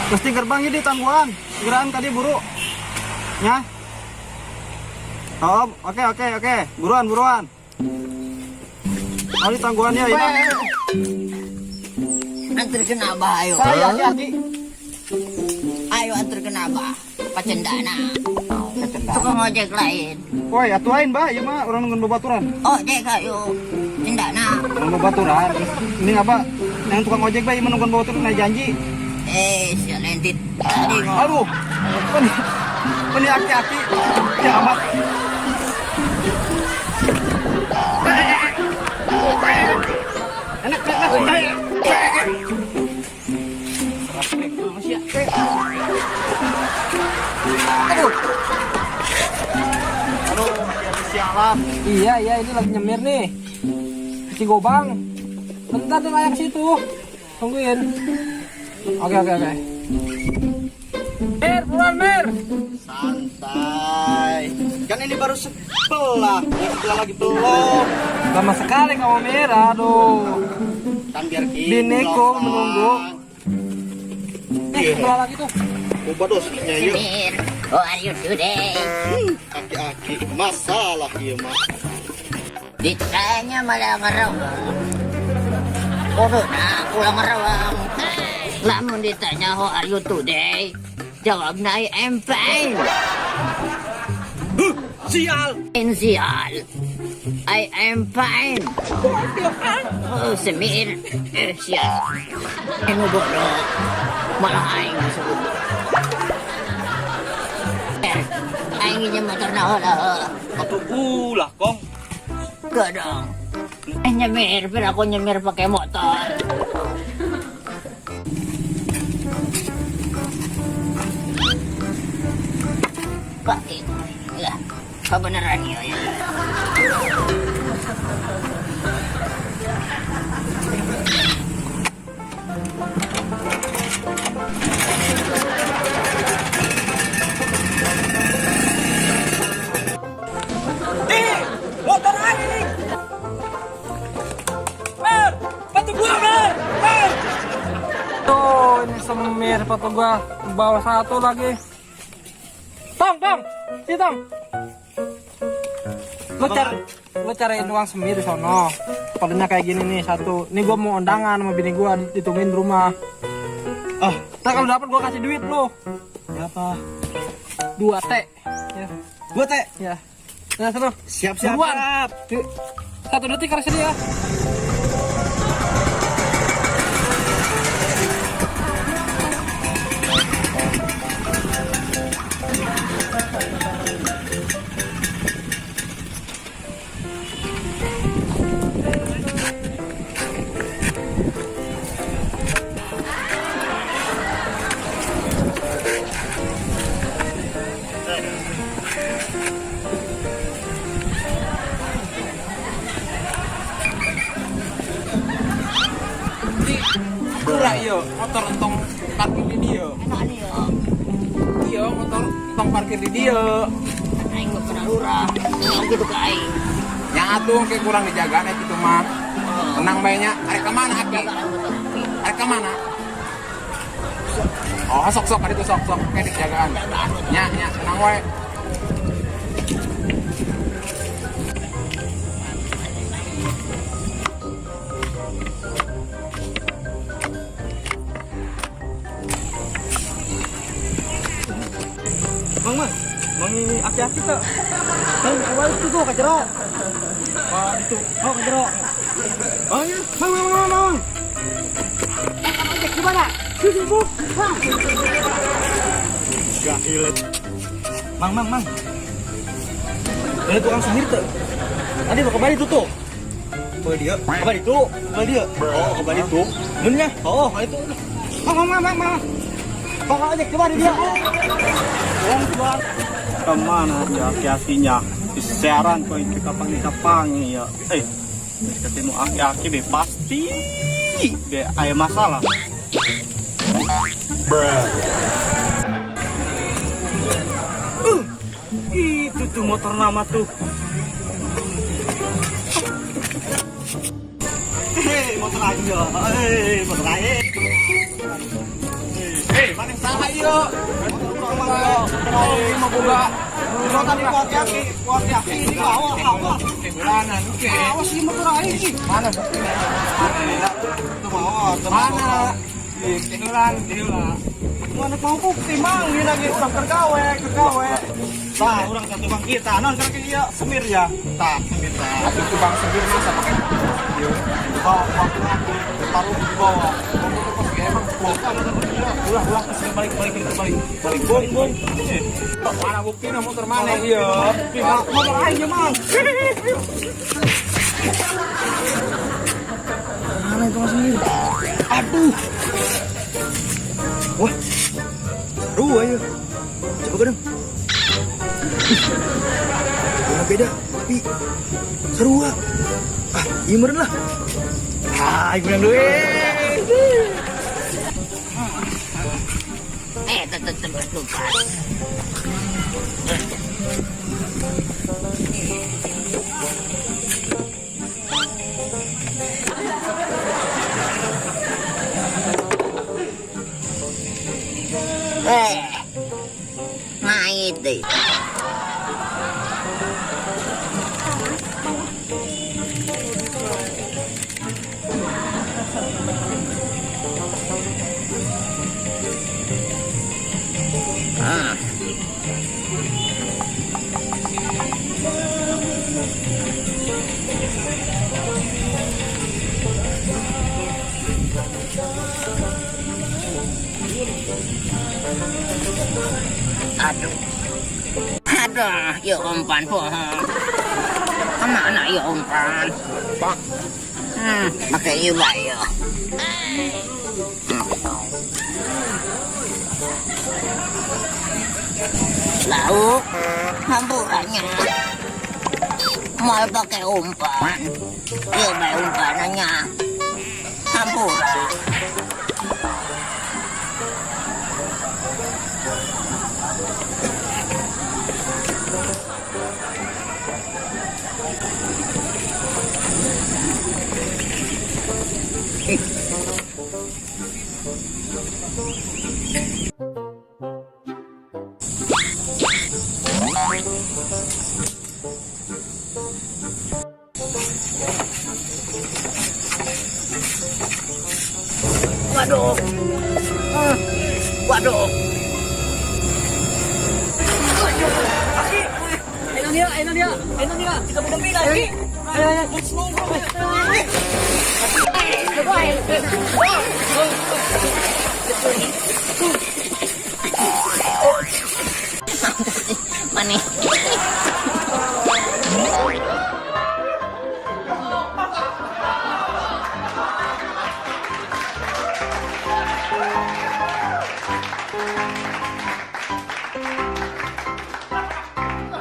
Pasti gerbangnya di tangguhan. Kirain tadi buru. Ya. Oh, oke. Buruan. Oh, di tangguhannya ya. Antarkan Abah ayo. Saya hati-hati. Ayo antarkan Abah. Pacendana. Tukang ojek lain. Woi, atuain, Mbak. Ieu mah urang nunggu babaturan. Ojek ayo. Cendana. Nunggu babaturan. Ini apa? Yang tukang ojek bae ieu nunggu babaturan na janji. Si lentit. Tadi ngomong. Aduh. Ini aki-aki. Ya amat. Enak. Aduh, sialan. Iya, ini lagi nyemir nih. Si Gobang. Bentar tuh kayak situ. Tungguin. Oke. Mer. Santai. Kan ini baru sebelah. Yang sebelah lagi belum. Lama sekali kamu Mer. Aduh. Kan biar Bineko menunggu. Sebelah lagi tuh. Coba dosisnya yuk. Semir. How are you today? Aki-aki masalah ieu mah. Ditanya malah ngerawang. Corona pulang ngerawang. Lamun ditanya how are you today? Jawabnya I am fine. Sial. Sial. I am fine. Oh, Semir. Sial. Anu bodoh. Malah aing disebut. Aing nginjem motor naon Atuh ulah kong. Gadang. Nyemir, biar aku nyemir pakai motor. Pak, ya, kebenaran ya. Motor aing. Mer, bantu gua, Mer. Tuh, ini Semir foto gua bawa satu lagi. Tong. Si Tong. Lu cariin uang Semir di sono. Fotonya kayak gini nih satu. Ini gua mau undangan sama bini gua ditungguin di rumah. Ntar kalau dapat gua kasih duit lu. Berapa? 2 T. Ya. 2 teh. Ya. Nah, seru. Siap. Buruan. 1 detik harus dia. Pura iyo, motor entong parkir di dia. Enak nih ya. Iya, motor entong parkir di dia. Aing gak pernah lurah. Ngomong gitu ke aing. Yang atuh kayak kurang dijaga nih gitu mah. Tenang baiknya. Arek kemana Aki? Arek kemana? Oh, sok ada itu sok kayak dijagaan. Nya, tenang wae. Mang ini aki-aki tuh. Awal itu tuh kajero. Itu. Kajero. Ya. Mang. Ojek gimana? Sibuk. Gahil. Mang. Ini tukang Semir tuh. Tadi mau kembali tuh. Kembali dia. Kembali dia. Oh, kembali tuh. Benernya? Oh, itu. Mang. Bang ojek kembali dia. Keluar. Kemana ya aki-akinya? Diseran kok itu kapang ya. Ketemu aki-aki be pasti be ada masalah. Itu tuh motor nama tuh. Motor aja. Motor aja. Mana saha ieu? Mau boga. Mau tadi kuat yaki ini awas. Bulanan oke. Awas ieu motor aing sih. Mana? Mana? Diulang. Mana mau bukti mang ini lagi urang kergawe. Tah, urang satu bang kita. Non karena ieu semir ya. Tah, semir tah. Atuh bang semir masa pakai. Ieu. Bawa taruh di bawah. Balik bung. Mana bukti na motor mana iya? Motor aja mang. Mana itu masih ini? Aduh. Wah, seru aja. Coba kadang. Beda, tapi seru ah. Iya meren lah. Ibu yang dulu. Tetap bertugas. Nah itu. Aduh, ya umpan pohon. Kemana ya umpan? Pakai juga ya. Lauk, hamburannya. Mau pakai umpan. Ya baik umpanannya. Hamburan. Waduh. Waduh. Enak dia. Kita buka pila lagi. Ayo, let's move.